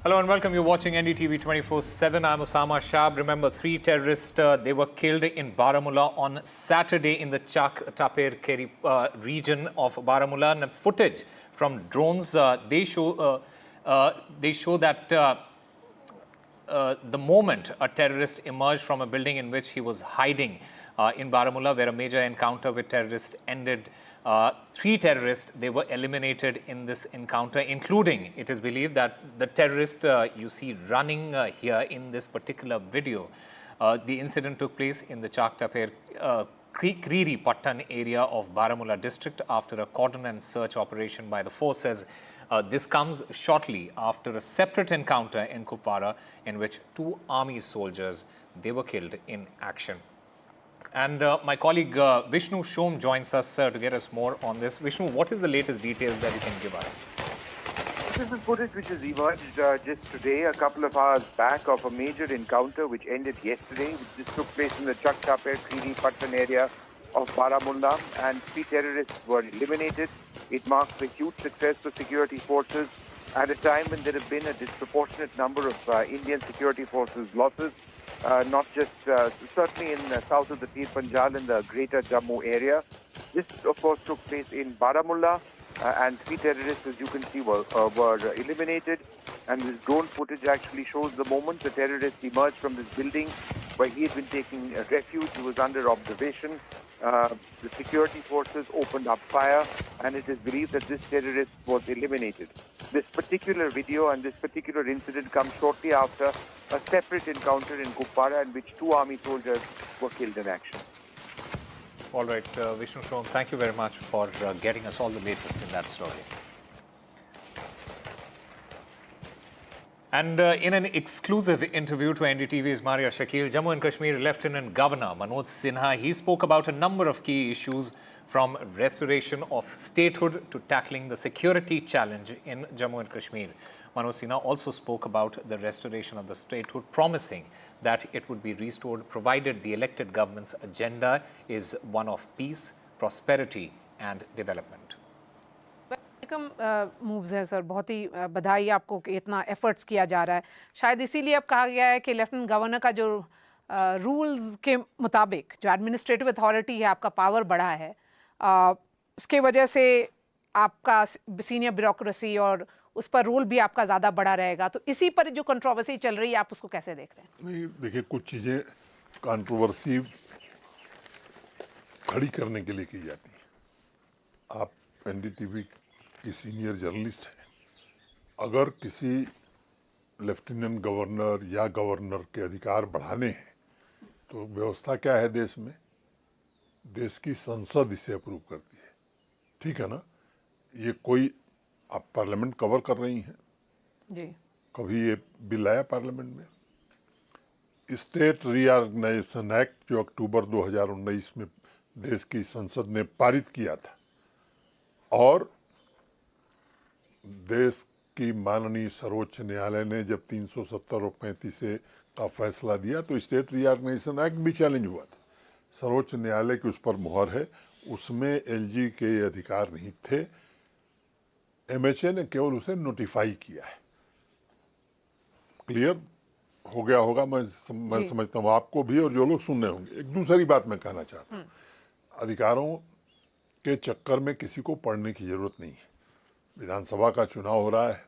Hello and welcome. You're watching NDTV 24/7. I'm Osama Shab. Remember, 3 terrorists they were killed in Baramulla on Saturday in the Chak Taper Keri region of Baramulla. And footage from drones they show that the moment a terrorist emerged from a building in which he was hiding in Baramulla, where a major encounter with terrorists ended. 3 terrorists, they were eliminated in this encounter, including, it is believed, that the terrorist you see running here in this particular video. The incident took place in the Chak Taper Kriri Pattan area of Baramulla district after a cordon and search operation by the forces. This comes shortly after a separate encounter in Kupwara in which 2 army soldiers, they were killed in action. And my colleague Vishnu Shom joins us to get us more on this. Vishnu, what is the latest details that you can give us? This is footage which has emerged just today, a couple of hours back, of a major encounter which ended yesterday. This took place in the Chak Taper Kriri Pattan area of Baramulla, and 3 terrorists were eliminated. It marks a huge success for security forces at a time when there have been a disproportionate number of Indian security forces losses. Not just certainly in south of the Pir Panjal in the greater Jammu area. This, of course, took place in Baramulla, and 3 terrorists, as you can see, were eliminated. And this drone footage actually shows the moment the terrorist emerged from this building where he had been taking refuge. He was under observation. The security forces opened up fire, and it is believed that this terrorist was eliminated. This particular video and this particular incident comes shortly after a separate encounter in Kupwara in which 2 army soldiers were killed in action. All right, Vishnu Shom, thank you very much for getting us all the latest in that story. And in an exclusive interview to NDTV's Maria Shakil, Jammu and Kashmir Lieutenant Governor Manoj Sinha, he spoke about a number of key issues, from restoration of statehood to tackling the security challenge in Jammu and Kashmir. Manoj Sinha also spoke about the restoration of the statehood, promising that it would be restored provided the elected government's agenda is one of peace, prosperity and development. Moves हैं sir, बहुत ही बधाई आपको कि इतना efforts किया जा रहा है। शायद इसीलिए अब कहा गया है कि लेफ्टिनेंट गवर्नर का जो रूल्स के मुताबिक जो एडमिनिस्ट्रेटिव अथॉरिटी है, आपका पावर बढ़ा है, उसके वजह से आपका सीनियर ब्यूरोक्रेसी और उस पर रोल भी आपका ज़्यादा बड़ा रहेगा। तो इसी पर जो कंट्रोवर्सी चल रही है, आप उसको कैसे देख रहे हैं? नहीं, देखिए, कुछ चीज़ें कंट्रोवर्सी खड़ी करने के लिए की जाती है। आप एनडीटीवी की सीनियर जर्नलिस्ट हैं। अगर किसी लेफ्टिनेंट गवर्नर या गवर्नर के अधिकार बढ़ाने हैं, तो व्यवस्था क्या है देश में? देश की संसद इसे अप्रूव करती है, ठीक है ना? ये कोई, आप पार्लियामेंट कवर कर रही हैं जी, कभी ये बिल आया पार्लियामेंट में? स्टेट रीऑर्गेनाइजेशन एक्ट जो अक्टूबर 2019 में देश की संसद ने पारित किया था, और देश की माननीय सर्वोच्च न्यायालय ने जब 370 और 35 का फैसला दिया, तो स्टेट रीऑर्गेनाइजेशन एक्ट भी चैलेंज हुआ था। सर्वोच्च न्यायालय की उस पर मुहर है, उसमें एलजी के अधिकार नहीं थे। एमएचए ने केवल उसे नोटिफाई किया है। क्लियर हो गया होगा, मैं समझता हूँ आपको भी और जो लोग सुन रहे होंगे। एक दूसरी बात मैं कहना चाहता हूँ, अधिकारों के चक्कर में किसी को पढ़ने की जरूरत नहीं है। विधानसभा का चुनाव हो रहा है,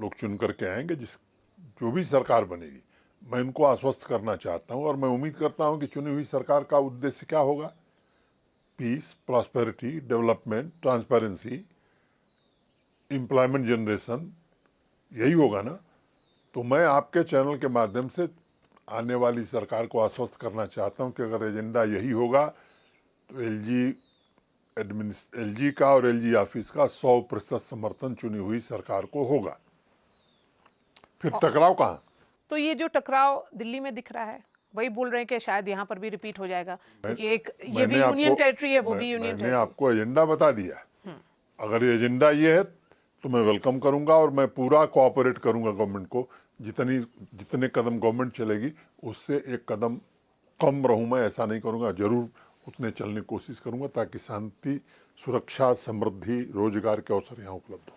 लोग चुन करके आएंगे, जो भी सरकार बनेगी। मैं इनको आश्वस्त करना चाहता हूँ और मैं उम्मीद करता हूँ कि चुनी हुई सरकार का उद्देश्य क्या होगा? Peace, prosperity, development, transparency, employment generation, यही होगा ना? तो मैं आपके चैनल के माध्यम से आने वाली सरकार को आश्वस्त करना चाहता हूँ कि अगर एजेंडा यही होगा तो एलजी का और एलजी ऑफिस का 100% समर्थन चुनी हुई सरकार को होगा। फिर टकराव कहाँ? तो ये जो टकराव दिल्ली में दिख रहा है, वही बोल रहे हैं कि शायद यहाँ पर भी रिपीट हो जाएगा, क्योंकि एक ये भी यूनियन टेरिटरी है, वो भी यूनियन टेरिटरी। मैंने आपको एजेंडा बता दिया। अगर ये एजेंडा ये है तो मैं वेलकम करूंगा और मैं पूरा कोऑपरेट करूंगा गवर्नमेंट को। जितने कदम गवर्नमेंट चलेगी उससे एक कदम कम रहूं, मैं ऐसा नहीं करूंगा, जरूर उतने चलने की कोशिश करूंगा ताकि शांति, सुरक्षा, समृद्धि, रोजगार के अवसर यहाँ उपलब्ध हो।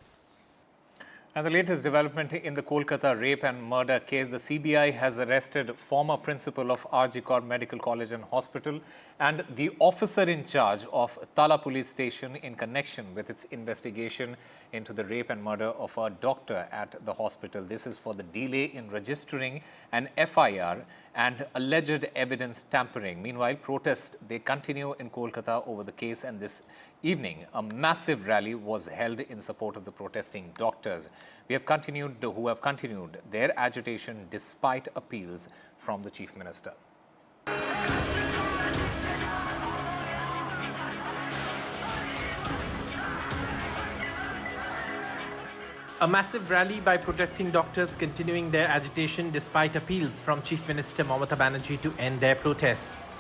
And the latest development in the Kolkata rape and murder case, the CBI has arrested former principal of RG Kar Medical College and Hospital and the officer in charge of Tala Police Station in connection with its investigation into the rape and murder of a doctor at the hospital. This is for the delay in registering an FIR and alleged evidence tampering. Meanwhile, protests, they continue in Kolkata over the case, and this evening, a massive rally was held in support of the protesting doctors who have continued their agitation despite appeals from the Chief Minister. A massive rally by protesting doctors continuing their agitation despite appeals from Chief Minister Mamata Banerjee to end their protests.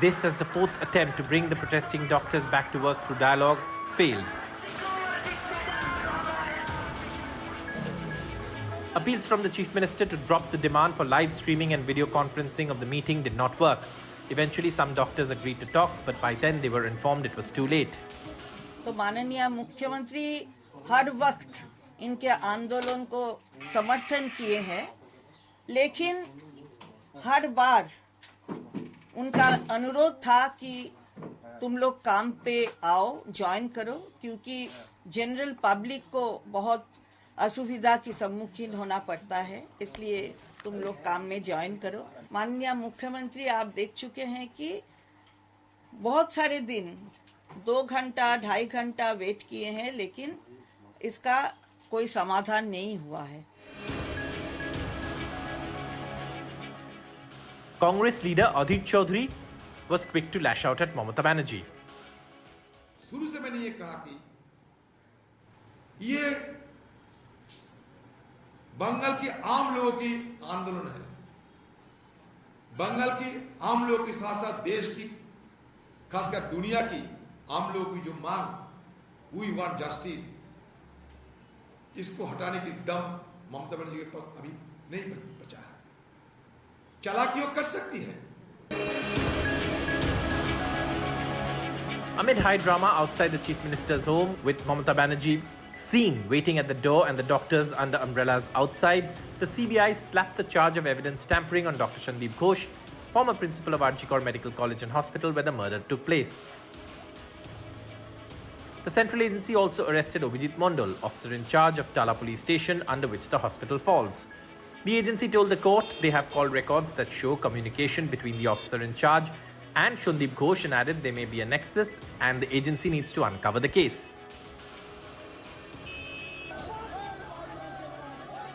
This, as the fourth attempt to bring the protesting doctors back to work through dialogue, failed. Appeals from the Chief Minister to drop the demand for live streaming and video conferencing of the meeting did not work. Eventually, some doctors agreed to talks, but by then they were informed it was too late. तो माननीय मुख्यमंत्री हर वक्त इनके आंदोलन को समर्थन किए हैं, लेकिन हर बार उनका अनुरोध था कि तुम लोग काम पे आओ, ज्वाइन करो, क्योंकि जनरल पब्लिक को बहुत असुविधा की सम्मुखीन होना पड़ता है, इसलिए तुम लोग काम में ज्वाइन करो। माननीय मुख्यमंत्री, आप देख चुके हैं कि बहुत सारे दिन 2 घंटा 2.5 घंटा वेट किए हैं, लेकिन इसका कोई समाधान नहीं हुआ है। Congress leader Adhir Chaudhary was quick to lash out at Mamata Banerjee. शुरू से मैंने ये कहा कि ये बंगाल की आम लोगों की आंदोलन है। बंगाल की आम लोगों के साथ साथ देश की, खासकर दुनिया की आम लोगों की जो मांग, वी वांट जस्टिस, इसको हटाने की दम ममता बनर्जी के पास अभी नहीं बचा है। चालाकियों कर सकती है। Amid high drama outside the Chief Minister's home, with Mamata Banerjee seen waiting at the door and the doctors under umbrellas outside, the CBI slapped the charge of evidence tampering on Dr. Shandeep Ghosh, former principal of RG Kar Medical College and Hospital where the murder took place. The central agency also arrested Abhijit Mondal, officer in charge of Tala Police Station under which the hospital falls. The agency told the court they have called records that show communication between the officer in charge and Shandeep Ghosh, and added there may be a nexus and the agency needs to uncover the case.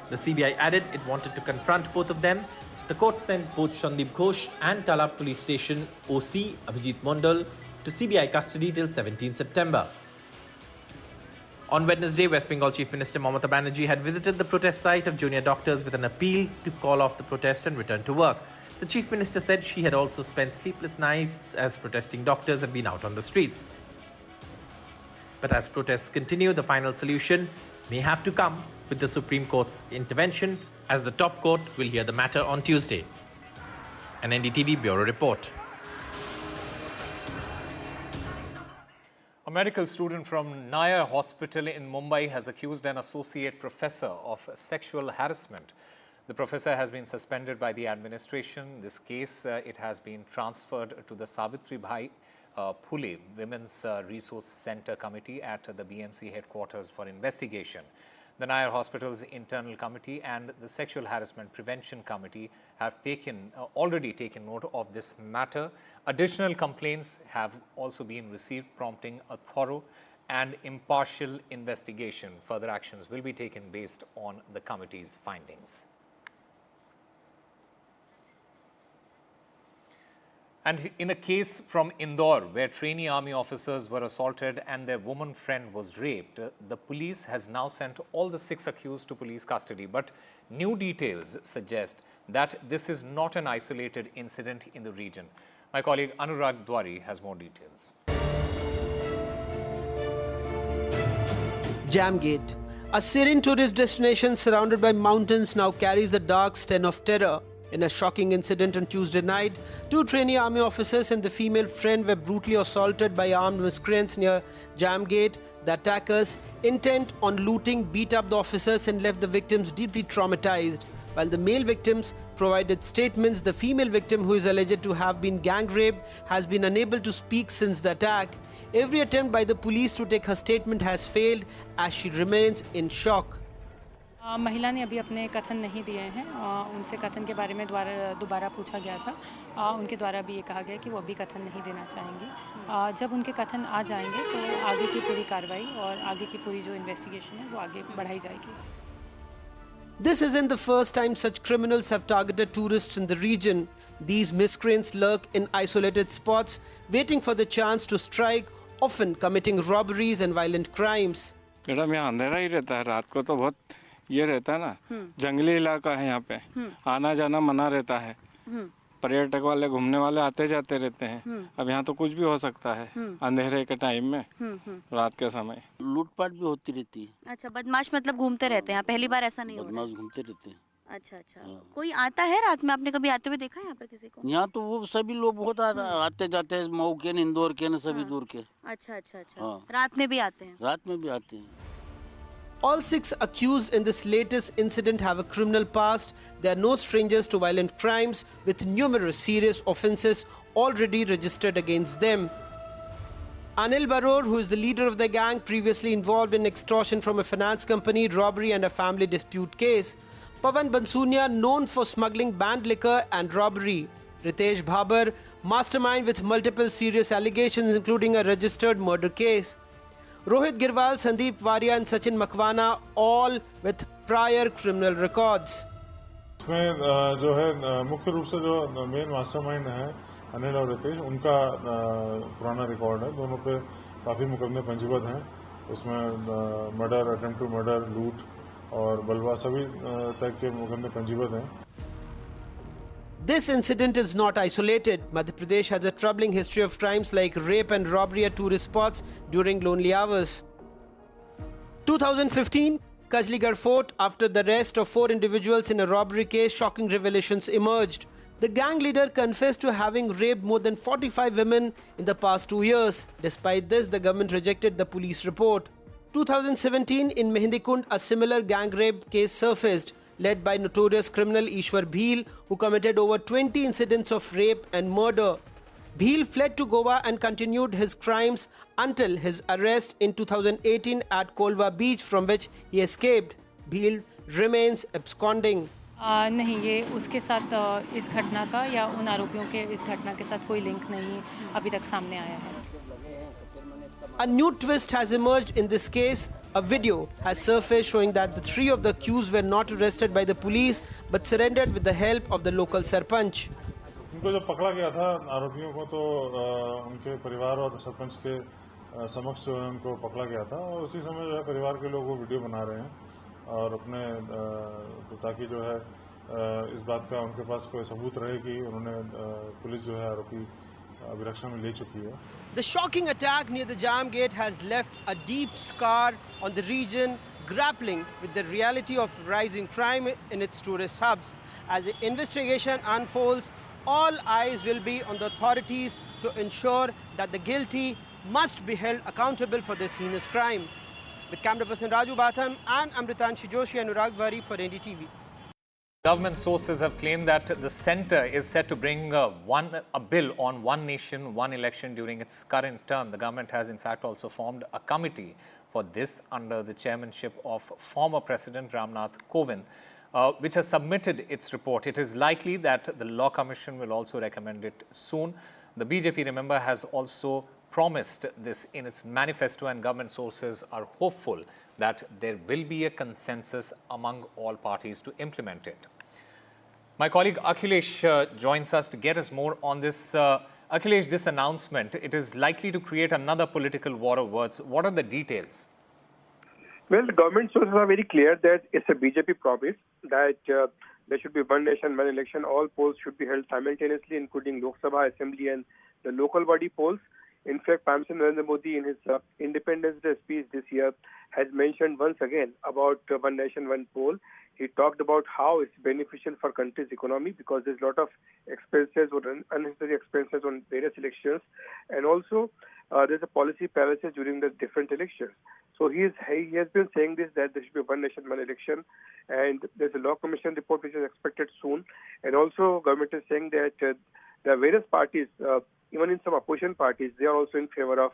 The CBI added it wanted to confront both of them. The court sent both Shandeep Ghosh and Tala Police Station OC Abhijit Mondal to CBI custody till 17 September. On Wednesday, West Bengal Chief Minister Mamata Banerjee had visited the protest site of junior doctors with an appeal to call off the protest and return to work. The Chief Minister said she had also spent sleepless nights as protesting doctors have been out on the streets. But as protests continue, the final solution may have to come with the Supreme Court's intervention, as the top court will hear the matter on Tuesday. An NDTV Bureau Report. A medical student from Nair Hospital in Mumbai has accused an associate professor of sexual harassment. The professor has been suspended by the administration. This case, it has been transferred to the Savitribai Phule Women's Resource Center Committee at the BMC headquarters for investigation. The Nair Hospital's internal committee and the Sexual Harassment Prevention Committee have already taken note of this matter. Additional complaints have also been received, prompting a thorough and impartial investigation. Further actions will be taken based on the committee's findings. And in a case from Indore, where trainee army officers were assaulted and their woman friend was raped, the police has now sent all the 6 accused to police custody. But new details suggest that this is not an isolated incident in the region. My colleague Anurag Dwari has more details. Jamgate, a serene tourist destination surrounded by mountains, now carries a dark stench of terror. In a shocking incident on Tuesday night, 2 trainee army officers and the female friend were brutally assaulted by armed miscreants near Jamgate, The attackers, intent on looting, beat up the officers and left the victims deeply traumatized. While the male victims provided statements, the female victim, who is alleged to have been gang raped, has been unable to speak since the attack. Every attempt by the police to take her statement has failed as she remains in shock. महिला ने अभी अपने कथन नहीं दिए हैं। उनसे कथन के बारे में दोबारा पूछा गया था। उनके द्वारा भी ये कहा गया कि वो अभी कथन नहीं देना चाहेंगी। जब उनके कथन आ जाएंगे तो आगे की पूरी कार्रवाई और आगे की पूरी जो इन्वेस्टिगेशन है वो आगे बढ़ाई जाएगी। This isn't the first time such criminals have targeted tourists in the region. These miscreants lurk in isolated spots, waiting for the chance to strike, often committing robberies and violent crimes. Madam यहाँ अंधेरा ही रहता है, रात को तो बहुत ये रहता है ना, जंगली इलाका है यहाँ पे, आना जाना मना रहता है, पर्यटक वाले घूमने वाले आते जाते रहते हैं। अब यहाँ तो कुछ भी हो सकता है अंधेरे के टाइम में, रात के समय लूटपाट भी होती रहती है। अच्छा, बदमाश मतलब घूमते रहते हैं, पहली बार ऐसा नहीं हो रहा? बदमाश घूमते रहते हैं। अच्छा अच्छा, कोई आता है रात में? आपने कभी आते हुए देखा है यहाँ पर किसी को? यहाँ तो वो सभी लोग बहुत आते जाते हैं, मऊ के, इंदौर के, सभी दूर के। अच्छा अच्छा अच्छा, रात में भी आते हैं? रात में भी आते हैं। All 6 accused in this latest incident have a criminal past. They are no strangers to violent crimes, with numerous serious offences already registered against them. Anil Baror, who is the leader of the gang, previously involved in extortion from a finance company, robbery and a family dispute case. Pawan Bansunia, known for smuggling banned liquor and robbery. Ritesh Bhabar, mastermind with multiple serious allegations including a registered murder case. Rohit Girwal, Sandeep Waria and Sachin Makwana, all with prior criminal records. इसमें जो है मुख्य रूप से जो main mastermind है अनिल और रितेश, उनका पुराना रिकॉर्ड है। दोनों पे काफ़ी मुकदमे पंजीबद्ध हैं। उसमें मर्डर, अटेम्प्ट टू मर्डर, लूट और बलवा सभी टाइप के मुकदमे पंजीबद्ध हैं। This incident is not isolated. Madhya Pradesh has a troubling history of crimes like rape and robbery at tourist spots during lonely hours. 2015, Kajligarh Fort, after the arrest of 4 individuals in a robbery case, shocking revelations emerged. The gang leader confessed to having raped more than 45 women in the past 2 years. Despite this, the government rejected the police report. 2017, in Mehndikund, a similar gang rape case surfaced, led by notorious criminal Ishwar Bheel, who committed over 20 incidents of rape and murder. Bheel fled to Goa and continued his crimes until his arrest in 2018 at Kolva Beach, from which he escaped. Bheel remains absconding. नहीं, ये उसके साथ इस घटना का या उन आरोपियों के इस घटना के साथ कोई लिंक नहीं अभी तक सामने आया है। A new twist has emerged in this case. A video has surfaced showing that the 3 of the accused were not arrested by the police but surrendered with the help of the local sarpanch. उनको जब पकड़ा गया था आरोपियों को, तो उनके परिवार और सरपंच के समक्ष जो है उनको पकड़ा गया था, और उसी समय जो है परिवार के लोग वो वीडियो बना रहे हैं और अपने ताकि जो है इस बात का उनके पास कोई सबूत रहे कि उन्होंने पुलिस जो है आरोपी अभिरक्षा में ले चुकी है। The shocking attack near the Jam Gate has left a deep scar on the region, grappling with the reality of rising crime in its tourist hubs. As the investigation unfolds, all eyes will be on the authorities to ensure that the guilty must be held accountable for this heinous crime. With camera person Raju Batham and Amritanshi Joshi and Anurag Bari for NDTV. Government sources have claimed that the centre is set to bring a bill on one nation, one election during its current term. The government has in fact also formed a committee for this under the chairmanship of former President Ramnath Kovind, which has submitted its report. It is likely that the Law Commission will also recommend it soon. The BJP, remember, has also promised this in its manifesto, and government sources are hopeful that there will be a consensus among all parties to implement it. My colleague Akhilesh joins us to get us more on this. Akhilesh, this announcement, it is likely to create another political war of words. What are the details? Well, the government sources are very clear that it's a BJP promise that there should be one nation, one election. All polls should be held simultaneously, including Lok Sabha, Assembly and the local body polls. In fact, Prime Minister Narendra Modi in his Independence Day speech this year has mentioned once again about one nation, one poll. He talked about how it's beneficial for country's economy because there's a lot of expenses or unnecessary expenses on various elections. And also, there's a policy paralysis during the different elections. So he has been saying this, that there should be one nation, one election, and there's a law commission report which is expected soon. And also government is saying that there are various parties, even in some opposition parties, they are also in favor of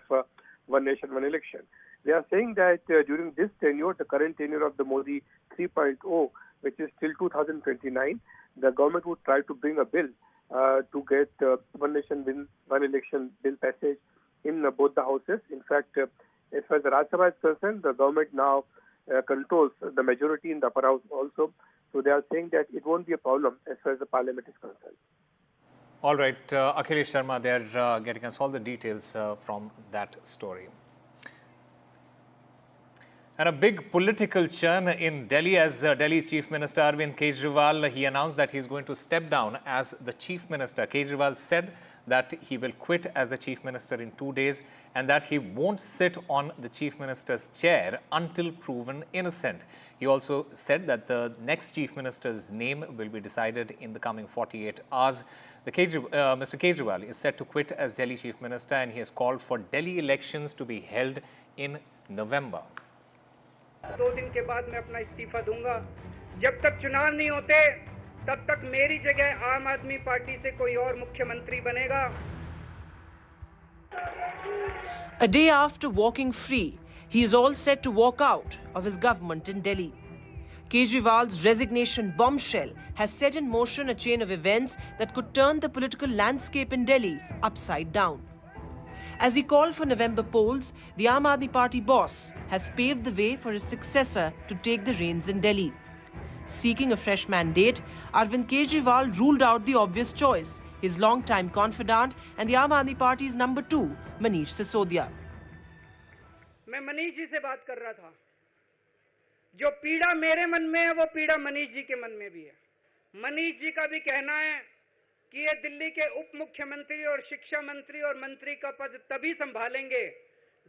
one nation, one election. They are saying that during this tenure, the current tenure of the Modi 3.0, which is till 2029, the government would try to bring a bill to get one nation, one election bill passage in both the houses. In fact, as far as the Rajya Sabha is concerned, the government now controls the majority in the upper house also. So they are saying that it won't be a problem as far as the parliament is concerned. All right, Akhilesh Sharma, they're getting us all the details from that story. And a big political churn in Delhi as Delhi's Chief Minister Arvind Kejriwal, he announced that he's going to step down as the Chief Minister. Kejriwal said that he will quit as the Chief Minister in 2 days and that he won't sit on the Chief Minister's chair until proven innocent. He also said that the next Chief Minister's name will be decided in the coming 48 hours. Mr. Kejriwal is set to quit as Delhi Chief Minister and he has called for Delhi elections to be held in November. 2 दिन के बाद मैं अपना इस्तीफा दूंगा। जब तक चुनाव नहीं होते तब तक मेरी जगह आम आदमी पार्टी से कोई और मुख्यमंत्री बनेगा। A day after walking free, he is all set to walk out of his government in Delhi. Kejriwal's resignation bombshell has set in motion a chain of events that could turn the political landscape in Delhi upside down. As he called for November polls, the Aam Aadmi Party boss has paved the way for his successor to take the reins in Delhi. Seeking a fresh mandate, Arvind Kejriwal ruled out the obvious choice, his long-time confidant and the Aam Aadmi Party's number 2, Manish Sisodia. मैं मनीष जी से बात कर रहा था। जो पीड़ा मेरे मन में है वो पीड़ा मनीष जी के मन में भी है। मनीष जी का भी कहना है कि ये दिल्ली के उप मुख्यमंत्री और शिक्षा मंत्री और मंत्री का पद तभी संभालेंगे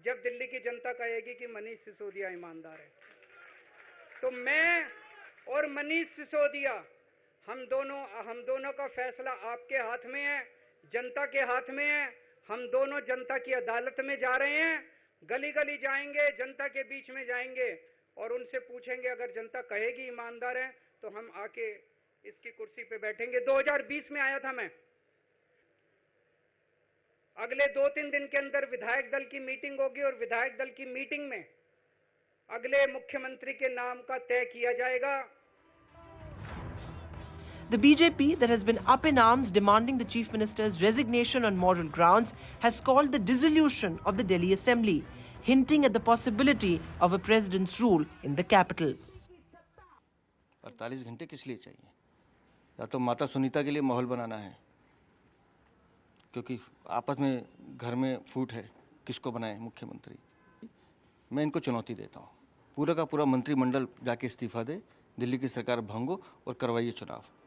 जब दिल्ली की जनता कहेगी कि मनीष सिसोदिया ईमानदार है। तो मैं और मनीष सिसोदिया हम दोनों का फैसला आपके हाथ में है, जनता के हाथ में है। हम दोनों जनता की अदालत में जा रहे हैं, गली गली जाएंगे, जनता के बीच में जाएंगे और उनसे पूछेंगे, अगर जनता कहेगी ईमानदार है तो हम आके इसकी कुर्सी पे बैठेंगे। 2020 में आया था मैं। अगले 2-3 दिन के अंदर विधायक दल की मीटिंग होगी और विधायक दल की मीटिंग में अगले मुख्यमंत्री के नाम का तय किया जाएगा। The BJP, that has been up in arms demanding the Chief Minister's resignation on moral grounds, has called the dissolution of the Delhi Assembly, hinting at the possibility of a president's rule in the capital. 48 घंटे किस लिए चाहिए? या तो माता सुनीता के लिए माहौल बनाना है, क्योंकि आपस में घर में फूट है, किसको बनाए मुख्यमंत्री। मैं इनको चुनौती देता हूँ, पूरा का पूरा मंत्रिमंडल जाके इस्तीफा दे, दिल्ली की सरकार भंगो और करवाइए चुनाव।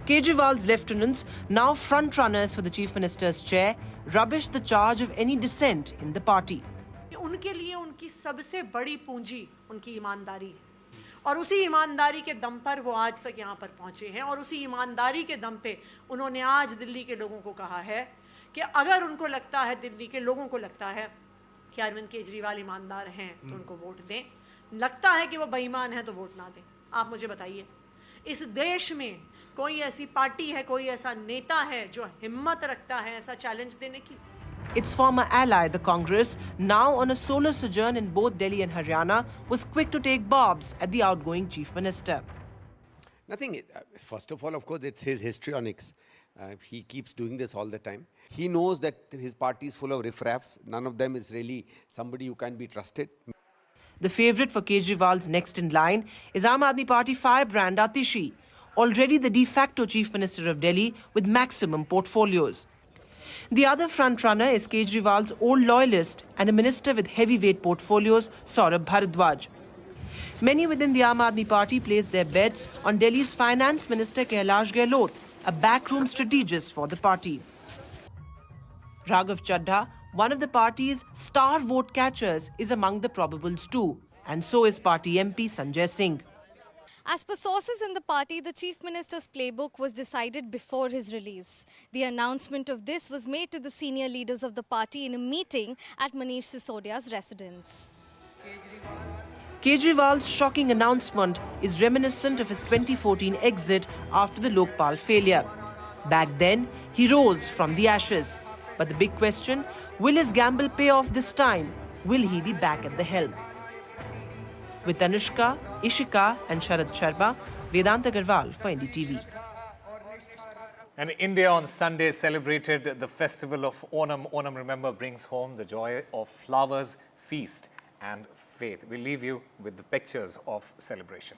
Kejriwal's lieutenants, now front-runners for the Chief Minister's chair, rubbish the charge of any dissent in the party. उनके लिए उनकी सबसे बड़ी पूंजी उनकी ईमानदारी है और उसी ईमानदारी के दम पर वो आज तक यहाँ पर पहुँचे हैं और उसी ईमानदारी के दम पे उन्होंने आज दिल्ली के लोगों को कहा है कि अगर उनको लगता है, दिल्ली के लोगों को लगता है कि अरविंद केजरीवाल ईमानदार हैं तो उनको वोट दें, लगता है कि वो बेईमान हैं तो वोट ना दें। आप मुझे बताइए, इस देश में कोई ऐसी पार्टी है, कोई ऐसा नेता है जो हिम्मत रखता है ऐसा चैलेंज देने की? Its former ally, the Congress, now on a solo sojourn in both Delhi and Haryana, was quick to take bobs at the outgoing Chief Minister. Nothing. First of all, of course, it's his histrionics. He keeps doing this all the time. He knows that his party is full of riffraffs. None of them is really somebody who can be trusted. The favourite for Kejriwal's next in line is Aam Aadmi Party firebrand Atishi, already the de facto Chief Minister of Delhi with maximum portfolios. The other frontrunner is Kejriwal's old loyalist and a minister with heavyweight portfolios, Saurabh Bharadwaj. Many within the Aam Aadmi Party place their bets on Delhi's Finance Minister Kailash Gehlot, a backroom strategist for the party. Raghav Chaddha, one of the party's star vote catchers, is among the probables too, and so is party MP Sanjay Singh. As per sources in the party, the Chief Minister's playbook was decided before his release. The announcement of this was made to the senior leaders of the party in a meeting at Manish Sisodia's residence. Kejriwal's shocking announcement is reminiscent of his 2014 exit after the Lokpal failure. Back then, he rose from the ashes. But the big question, will his gamble pay off this time? Will he be back at the helm? With Anushka, Ishika and Sharad Sharma, Vedant Agarwal for NDTV. And India on Sunday celebrated the festival of Onam. Onam, remember, brings home the joy of flowers, feast and faith. We leave you with the pictures of celebration.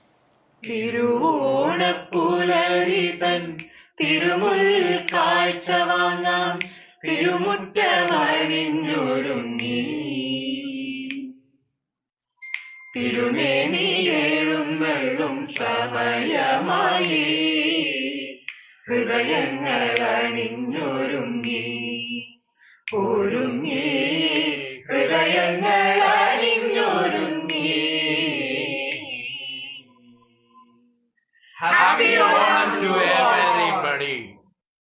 Happy Onam to everyone.